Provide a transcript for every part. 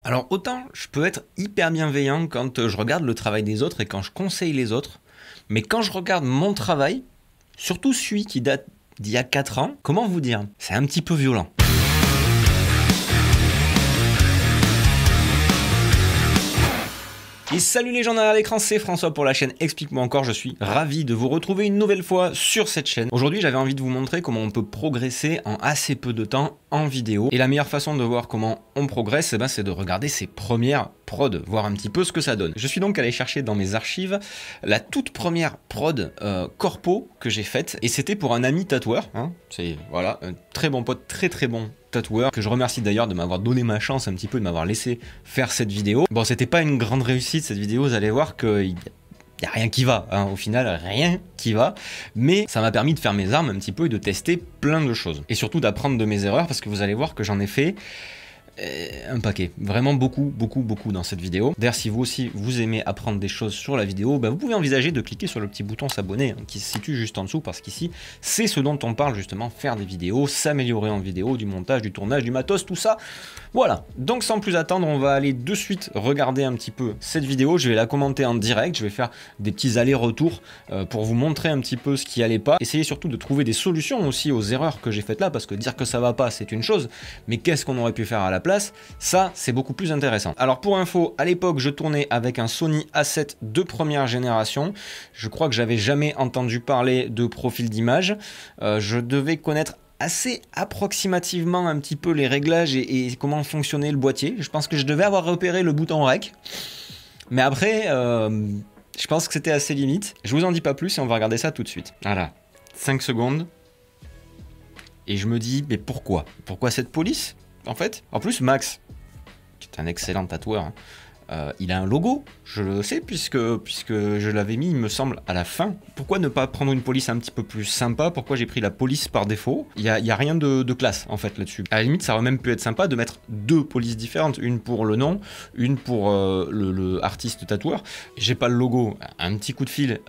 Alors autant je peux être hyper bienveillant quand je regarde le travail des autres et quand je conseille les autres, mais quand je regarde mon travail, surtout celui qui date d'il y a 4 ans, comment vous dire, c'est un petit peu violent. Et salut les gens derrière l'écran, c'est François pour la chaîne Explique-moi encore, je suis ravi de vous retrouver une nouvelle fois sur cette chaîne. Aujourd'hui j'avais envie de vous montrer comment on peut progresser en assez peu de temps en vidéo. Et la meilleure façon de voir comment on progresse, c'est de regarder ses premières prods, voir un petit peu ce que ça donne. Je suis donc allé chercher dans mes archives la toute première prod corpo que j'ai faite, et c'était pour un ami tatoueur, hein. C'est voilà, un très bon pote, très bon tatoueur, que je remercie d'ailleurs de m'avoir donné ma chance un petit peu, de m'avoir laissé faire cette vidéo. Bon, c'était pas une grande réussite cette vidéo, vous allez voir qu'il n'y a rien qui va, hein. Au final rien qui va, mais ça m'a permis de faire mes armes un petit peu et de tester plein de choses. Et surtout d'apprendre de mes erreurs, parce que vous allez voir que j'en ai fait un paquet, vraiment beaucoup dans cette vidéo. D'ailleurs, si vous aussi vous aimez apprendre des choses sur la vidéo, vous pouvez envisager de cliquer sur le petit bouton s'abonner, hein, qui se situe juste en dessous, parce qu'ici c'est ce dont on parle justement, faire des vidéos, s'améliorer en vidéo, du montage, du tournage, du matos, tout ça. Voilà, donc sans plus attendre, on va aller de suite regarder un petit peu cette vidéo. Je vais la commenter en direct, je vais faire des petits allers-retours pour vous montrer un petit peu ce qui allait pas. Essayez surtout de trouver des solutions aussi aux erreurs que j'ai faites là, parce que dire que ça va pas c'est une chose, mais qu'est-ce qu'on aurait pu faire à la place, ça c'est beaucoup plus intéressant. Alors pour info, à l'époque je tournais avec un Sony A7 de première génération. Je crois que j'avais jamais entendu parler de profil d'image. Je devais connaître assez approximativement un petit peu les réglages et comment fonctionnait le boîtier. Je pense que je devais avoir repéré le bouton REC, mais après je pense que c'était assez limite. Je vous en dis pas plus et on va regarder ça tout de suite. Voilà, 5 secondes et je me dis, mais pourquoi cette police en fait? En plus Max, qui est un excellent tatoueur, hein, il a un logo, je le sais, puisque je l'avais mis, il me semble, à la fin. Pourquoi ne pas prendre une police un petit peu plus sympa? Pourquoi j'ai pris la police par défaut? Il y a rien de classe, en fait, là-dessus. À la limite, ça aurait même pu être sympa de mettre 2 polices différentes, une pour le nom, une pour le artiste tatoueur. J'ai pas le logo, un petit coup de fil.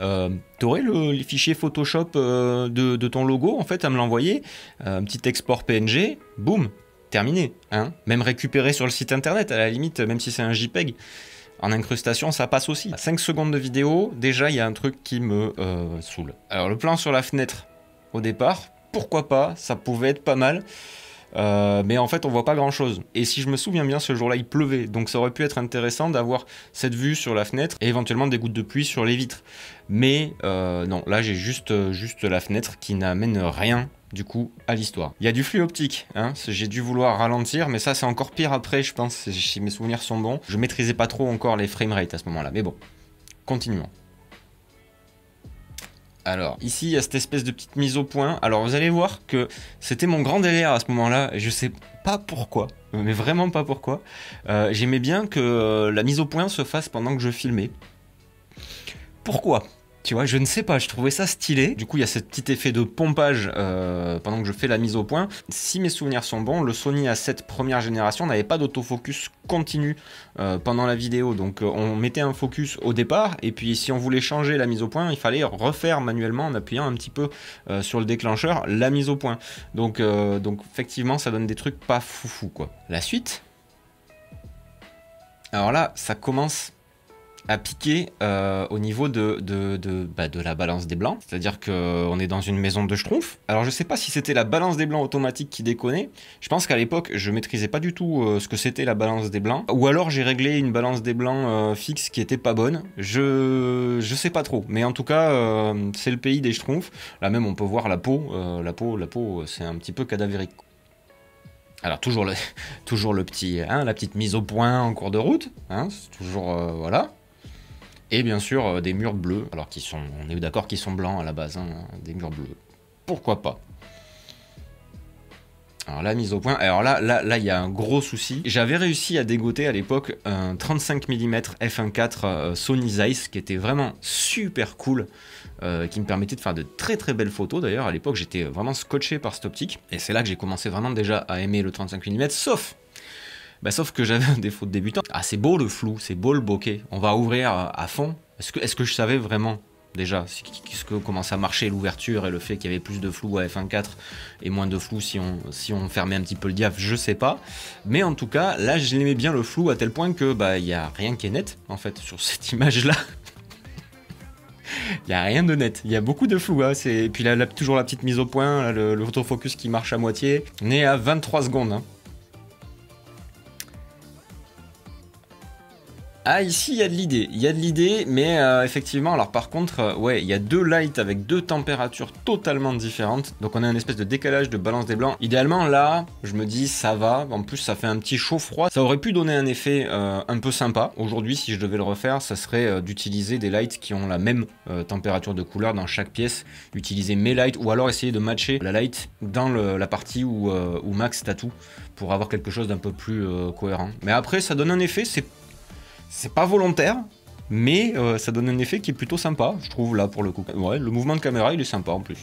T'aurais les fichiers Photoshop de ton logo, en fait, à me l'envoyer, un petit export PNG, boum, terminé, hein. Même récupéré sur le site internet, à la limite, même si c'est un JPEG, en incrustation, ça passe aussi. 5 secondes de vidéo, déjà, il y a un truc qui me saoule. Alors, le plan sur la fenêtre, au départ, pourquoi pas, ça pouvait être pas mal, mais en fait, on voit pas grand-chose. Et si je me souviens bien, ce jour-là, il pleuvait, donc ça aurait pu être intéressant d'avoir cette vue sur la fenêtre et éventuellement des gouttes de pluie sur les vitres. Mais non, là, j'ai juste la fenêtre qui n'amène rien du coup à l'histoire. Il y a du flux optique, hein, j'ai dû vouloir ralentir, mais ça c'est encore pire après, je pense, si mes souvenirs sont bons. Je maîtrisais pas trop encore les framerate à ce moment-là, mais bon, continuons. Alors, ici, il y a cette espèce de petite mise au point. Alors, vous allez voir que c'était mon grand délire à ce moment-là, et je sais pas pourquoi, mais vraiment pas pourquoi. J'aimais bien que la mise au point se fasse pendant que je filmais. Pourquoi ? Tu vois, je ne sais pas, je trouvais ça stylé. Du coup, il y a ce petit effet de pompage pendant que je fais la mise au point. Si mes souvenirs sont bons, le Sony A7 première génération n'avait pas d'autofocus continu pendant la vidéo. Donc, on mettait un focus au départ. Et puis, si on voulait changer la mise au point, il fallait refaire manuellement en appuyant un petit peu sur le déclencheur la mise au point. Donc effectivement, ça donne des trucs pas foufou, quoi. La suite. Alors là, ça commence à piquer au niveau de la balance des blancs, c'est-à-dire qu'on est dans une maison de schtroumpfs. Alors je sais pas si c'était la balance des blancs automatique qui déconnait, je pense qu'à l'époque je maîtrisais pas du tout ce que c'était la balance des blancs, ou alors j'ai réglé une balance des blancs fixe qui était pas bonne, je sais pas trop, mais en tout cas c'est le pays des schtroumpfs. Là même on peut voir la peau c'est un petit peu cadavérique. Alors toujours le petit, hein, la petite mise au point en cours de route, hein, c'est toujours voilà. Et bien sûr des murs bleus, alors on est d'accord qu'ils sont blancs à la base, hein, des murs bleus. Pourquoi pas? Alors la mise au point, alors là il y a un gros souci. J'avais réussi à dégoter à l'époque un 35 mm f1.4 Sony Zeiss qui était vraiment super cool, qui me permettait de faire de très belles photos. D'ailleurs à l'époque j'étais vraiment scotché par cette optique, et c'est là que j'ai commencé vraiment déjà à aimer le 35 mm, sauf que j'avais un défaut de débutant. Ah, c'est beau le flou, c'est beau le bokeh. On va ouvrir à fond. Est-ce que je savais vraiment Déjà, comment ça marchait l'ouverture et le fait qu'il y avait plus de flou à F1.4 et moins de flou si on fermait un petit peu le diaph, je sais pas. Mais en tout cas, là, j'aimais bien le flou à tel point que il y a rien qui est net en fait sur cette image-là. Il y a rien de net, il y a beaucoup de flou. Hein. Et puis là, toujours la petite mise au point, là, le autofocus qui marche à moitié. On est à 23 secondes. Hein. Ah, ici, il y a de l'idée, mais effectivement, alors par contre, ouais, il y a deux lights avec deux températures totalement différentes, donc on a une espèce de décalage de balance des blancs. Idéalement, là, je me dis, ça va, en plus, ça fait un petit chaud-froid, ça aurait pu donner un effet un peu sympa. Aujourd'hui, si je devais le refaire, ça serait d'utiliser des lights qui ont la même température de couleur dans chaque pièce, utiliser mes lights, ou alors essayer de matcher la light dans la partie où Max tatoue, pour avoir quelque chose d'un peu plus cohérent. Mais après, ça donne un effet, c'est pas volontaire, mais ça donne un effet qui est plutôt sympa, je trouve, là, pour le coup. Ouais, le mouvement de caméra, il est sympa, en plus.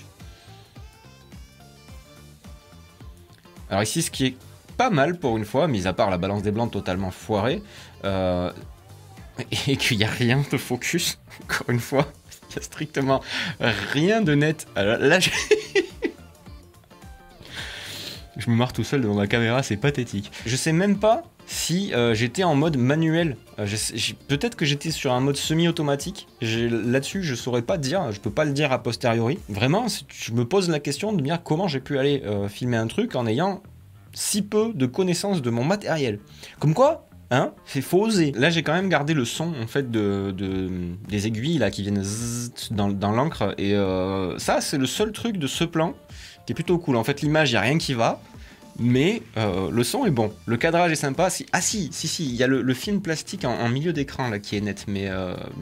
Alors ici, ce qui est pas mal, pour une fois, mis à part la balance des blancs totalement foirée, et qu'il n'y a rien de focus, encore une fois, il n'y a strictement rien de net. Alors là, je me marre tout seul devant ma caméra, c'est pathétique. Je sais même pas si j'étais en mode manuel. Peut-être que j'étais sur un mode semi-automatique. Là-dessus, je saurais pas dire, je peux pas le dire a posteriori. Vraiment, je me pose la question de me dire comment j'ai pu aller filmer un truc en ayant si peu de connaissances de mon matériel. Comme quoi, hein, faut oser. Là, j'ai quand même gardé le son en fait des aiguilles là qui viennent dans l'encre. Et ça, c'est le seul truc de ce plan qui est plutôt cool. En fait, l'image, il n'y a rien qui va. Mais le son est bon, le cadrage est sympa. Si, il y a le film plastique en milieu d'écran là qui est net, mais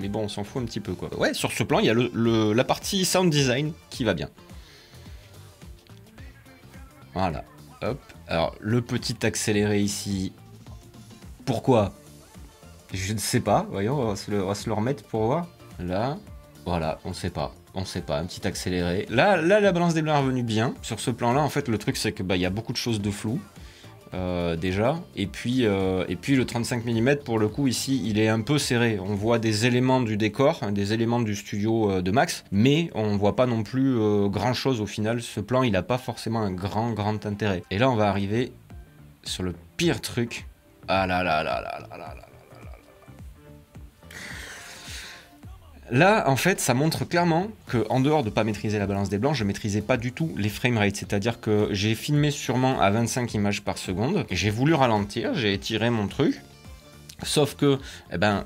bon, on s'en fout un petit peu quoi. Ouais, sur ce plan, il y a la partie sound design qui va bien. Voilà, hop. Alors, le petit accéléré ici. Pourquoi? Je ne sais pas, voyons, on va se le remettre pour voir. Là, voilà, on sait pas, un petit accéléré. Là, la balance des blancs est revenue bien. Sur ce plan-là, en fait, le truc, c'est que il y a beaucoup de choses de flou, déjà. Et puis le 35 mm, pour le coup, ici, il est un peu serré. On voit des éléments du décor, des éléments du studio de Max, mais on voit pas non plus grand-chose au final. Ce plan, il a pas forcément un grand intérêt. Et là, on va arriver sur le pire truc. Ah là là là là là là là. Là, en fait, ça montre clairement que, en dehors de pas maîtriser la balance des blancs, je maîtrisais pas du tout les framerates. C'est-à-dire que j'ai filmé sûrement à 25 images par seconde. J'ai voulu ralentir, j'ai étiré mon truc. Sauf que,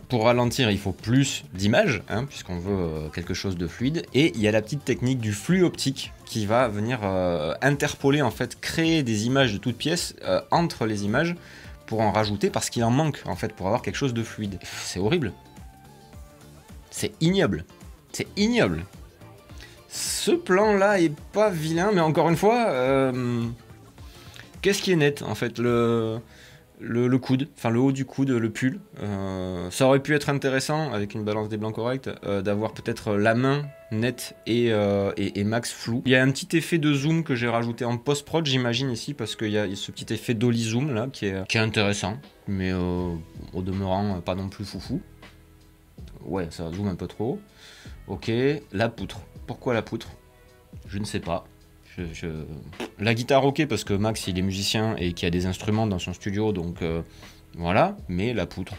pour ralentir, il faut plus d'images, hein, puisqu'on veut quelque chose de fluide. Et il y a la petite technique du flux optique qui va venir interpoler, en fait, créer des images de toutes pièces entre les images pour en rajouter, parce qu'il en manque, en fait, pour avoir quelque chose de fluide. C'est horrible. C'est ignoble. C'est ignoble. Ce plan-là est pas vilain, mais encore une fois, qu'est-ce qui est net, en fait, le coude, enfin le haut du coude, le pull. Ça aurait pu être intéressant, avec une balance des blancs correcte, d'avoir peut-être la main nette et max flou. Il y a un petit effet de zoom que j'ai rajouté en post-prod, j'imagine, ici, parce qu'il y a ce petit effet dolly zoom, là, qui est intéressant, mais au demeurant, pas non plus foufou. Ouais, ça zoome un peu trop. Ok, la poutre. Pourquoi la poutre? Je ne sais pas. La guitare, ok, parce que Max, il est musicien et qu'il y a des instruments dans son studio, donc voilà. Mais la poutre.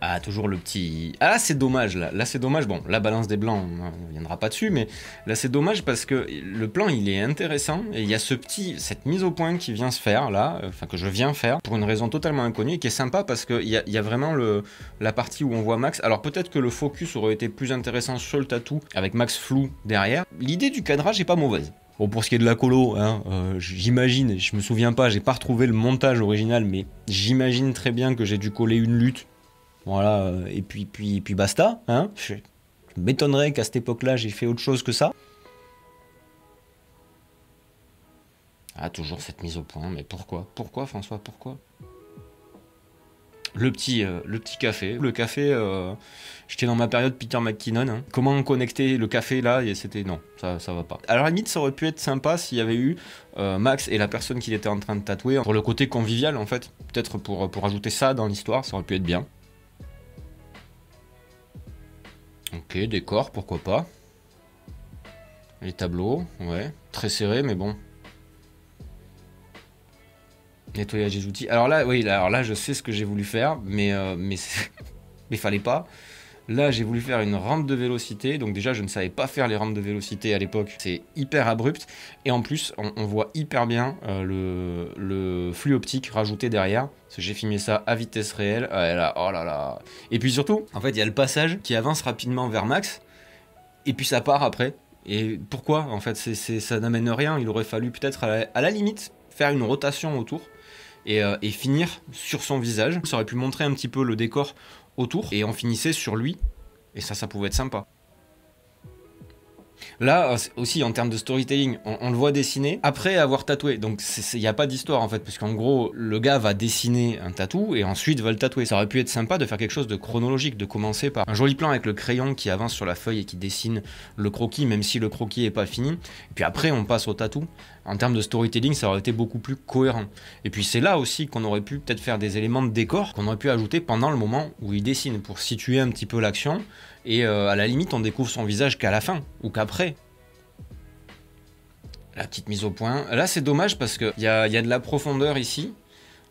Ah, toujours le petit... Ah, c'est dommage, là. Là, c'est dommage. Bon, la balance des blancs, on ne viendra pas dessus, mais là, c'est dommage parce que le plan, il est intéressant. Et il y a cette mise au point qui vient se faire, là, enfin, que je viens faire, pour une raison totalement inconnue, et qui est sympa parce qu'il y a vraiment la partie où on voit Max. Alors, peut-être que le focus aurait été plus intéressant sur le tatou, avec Max flou derrière. L'idée du cadrage est pas mauvaise. Bon, pour ce qui est de la colo, hein, j'imagine, je me souviens pas, j'ai pas retrouvé le montage original, mais j'imagine très bien que j'ai dû coller une lutte. Voilà, et puis basta, hein. Je m'étonnerais qu'à cette époque-là, j'ai fait autre chose que ça. Ah, toujours cette mise au point, mais pourquoi? Pourquoi, François, pourquoi? Le petit café. Le café, j'étais dans ma période Peter McKinnon. Hein. Comment connecter le café là? Et c'était non, ça va pas. À la limite, ça aurait pu être sympa s'il y avait eu Max et la personne qu'il était en train de tatouer. Pour le côté convivial, en fait. Peut-être pour ajouter ça dans l'histoire, ça aurait pu être bien. Ok, décor, pourquoi pas. Les tableaux, ouais. Très serré, mais bon. Nettoyage des outils. Alors là, oui, alors là, je sais ce que j'ai voulu faire, mais fallait pas. Là, j'ai voulu faire une rampe de vélocité. Donc déjà, je ne savais pas faire les rampes de vélocité à l'époque. C'est hyper abrupt. Et en plus, on voit hyper bien le flux optique rajouté derrière. Parce que j'ai filmé ça à vitesse réelle. Ah, là, oh là là. Et puis surtout, en fait, il y a le passage qui avance rapidement vers max. Et puis ça part après. Et pourquoi? En fait, ça n'amène rien. Il aurait fallu peut-être à la limite faire une rotation autour. Et finir sur son visage. Ça aurait pu montrer un petit peu le décor autour et on finissait sur lui. Et ça pouvait être sympa. Là aussi en termes de storytelling, on le voit dessiner après avoir tatoué. Donc il n'y a pas d'histoire en fait, parce qu'en gros le gars va dessiner un tatou et ensuite va le tatouer. Ça aurait pu être sympa de faire quelque chose de chronologique, de commencer par un joli plan avec le crayon qui avance sur la feuille et qui dessine le croquis, même si le croquis est pas fini. Et puis après on passe au tatou. En termes de storytelling, ça aurait été beaucoup plus cohérent. Et puis c'est là aussi qu'on aurait pu peut-être faire des éléments de décor qu'on aurait pu ajouter pendant le moment où il dessine pour situer un petit peu l'action. Et à la limite, on découvre son visage qu'à la fin ou qu'après. La petite mise au point. Là, c'est dommage parce qu'il y a de la profondeur ici.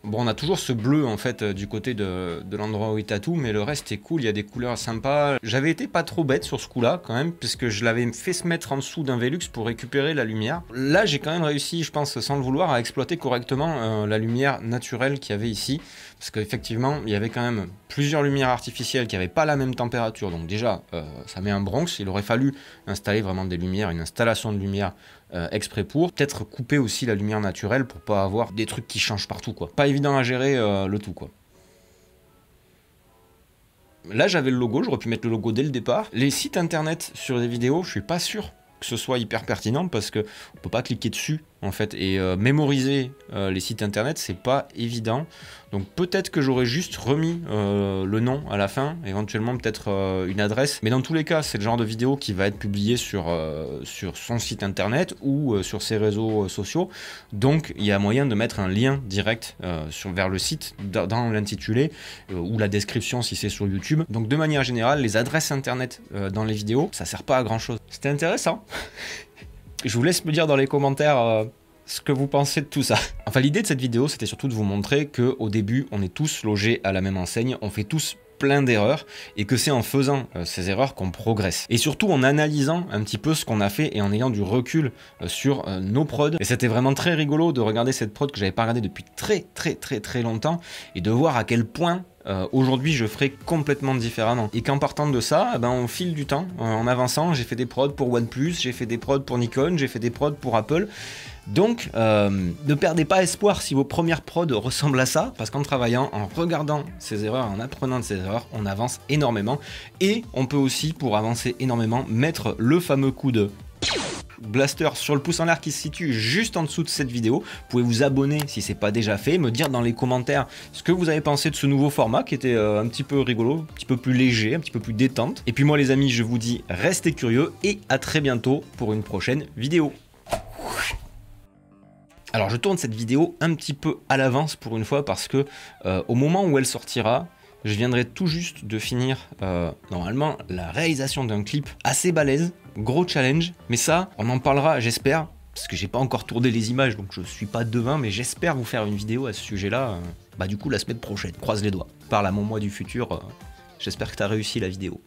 Bon, on a toujours ce bleu en fait du côté de l'endroit où il tatoue, mais le reste est cool, il y a des couleurs sympas. J'avais été pas trop bête sur ce coup-là quand même, puisque je l'avais fait se mettre en dessous d'un Velux pour récupérer la lumière. Là, j'ai quand même réussi, je pense, sans le vouloir, à exploiter correctement la lumière naturelle qu'il y avait ici. Parce qu'effectivement, il y avait quand même plusieurs lumières artificielles qui n'avaient pas la même température. Donc déjà, ça met un Bronx. Il aurait fallu installer vraiment des lumières, une installation de lumière exprès pour. Peut-être couper aussi la lumière naturelle pour pas avoir des trucs qui changent partout, quoi. Pas évident à gérer le tout, quoi. Là, j'avais le logo, j'aurais pu mettre le logo dès le départ. Les sites internet sur les vidéos, je suis pas sûr que ce soit hyper pertinent parce que on peut pas cliquer dessus en fait et mémoriser les sites internet, c'est pas évident. Donc peut-être que j'aurais juste remis le nom à la fin, éventuellement peut-être une adresse, mais dans tous les cas c'est le genre de vidéo qui va être publiée sur son site internet ou sur ses réseaux sociaux, donc il y a moyen de mettre un lien direct vers le site dans l'intitulé ou la description si c'est sur YouTube. Donc de manière générale, les adresses internet dans les vidéos, ça sert pas à grand chose. C'était intéressant. Je vous laisse me dire dans les commentaires ce que vous pensez de tout ça. Enfin, l'idée de cette vidéo, c'était surtout de vous montrer qu'au début, on est tous logés à la même enseigne, on fait tous plein d'erreurs, et que c'est en faisant ces erreurs qu'on progresse. Et surtout en analysant un petit peu ce qu'on a fait et en ayant du recul sur nos prods. Et c'était vraiment très rigolo de regarder cette prod que j'avais pas regardée depuis très longtemps, et de voir à quel point aujourd'hui je ferai complètement différemment. Et qu'en partant de ça, au fil du temps, en avançant, j'ai fait des prods pour OnePlus, j'ai fait des prods pour Nikon, j'ai fait des prods pour Apple. Donc ne perdez pas espoir si vos premières prods ressemblent à ça, parce qu'en travaillant, en regardant ces erreurs, en apprenant de ces erreurs, on avance énormément. Et on peut aussi, pour avancer énormément, mettre le fameux coup de blaster sur le pouce en l'air qui se situe juste en dessous de cette vidéo. Vous pouvez vous abonner si c'est pas déjà fait, me dire dans les commentaires ce que vous avez pensé de ce nouveau format qui était un petit peu rigolo, un petit peu plus léger, un petit peu plus détente. Et puis moi les amis, je vous dis restez curieux et à très bientôt pour une prochaine vidéo. Alors je tourne cette vidéo un petit peu à l'avance pour une fois parce que au moment où elle sortira, je viendrai tout juste de finir normalement la réalisation d'un clip assez balèze, gros challenge, mais ça on en parlera j'espère, parce que j'ai pas encore tourné les images donc je suis pas devin, mais j'espère vous faire une vidéo à ce sujet là, du coup la semaine prochaine, croise les doigts. Parle à mon moi du futur, j'espère que tu as réussi la vidéo.